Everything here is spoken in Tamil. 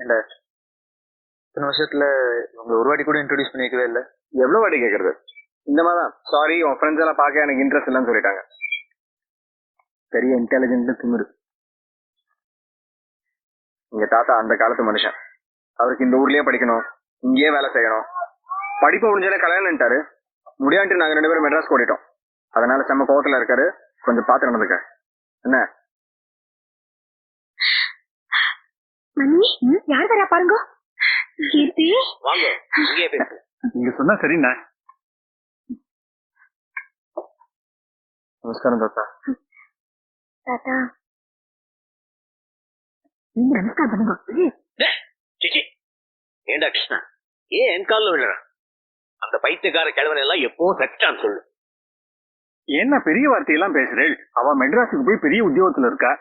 ஏண்டா இத்தனை வருஷத்துல உங்களை ஒரு வாட்டி கூட இன்ட்ரோடியூஸ் பண்ணி வைக்கவே இல்லை. எவ்வளவு வாட்டி கேட்கறது? இந்த மாதிரி தான். சாரி, உன் ஃப்ரெண்ட்ஸ் எல்லாம் பார்க்க எனக்கு இன்ட்ரெஸ்ட் இல்லைன்னு சொல்லிட்டாங்க. பெரிய இன்டெலிஜென்ட்னு திமிரு. எங்க தாத்தா அந்த காலத்து மனுஷன். அவருக்கு இந்த ஊர்லயே படிக்கணும், இங்கேயே வேலை செய்யணும். படிப்பு முடிஞ்சாலே கல்யாணம்ட்டாரு. முடியான்ட்டு நாங்க 2 பேரும் மெட்ராஸ் ஓடிட்டோம். அதனால செம்ம கோவத்துல இருக்காரு. கொஞ்சம் பார்த்து நடந்துக்க. என்ன மணி, யார் வரா பாருங்க. கீர்த்தி வாங்க, இங்கேயே பேசு. நீங்க சொன்னா சரிண்ணா. நமஸ்காரம் தாத்தா. தாத்தா நீங்க நமஸ்காரம் பண்ணுங்க. சிச்சி, ஏண்டா கிருஷ்ணா, ஏன் என் காலில் விழுறான்? அந்த பைத்தியக்கார கிழவன் எல்லாம் எப்பவும் சச்சான்னு சொல்லு. என்ன பெரிய வார்த்தையெல்லாம் பேசுறேன்? அவ மெட்ராஸுக்கு போய் பெரிய உத்தியோகத்துல இருக்கா.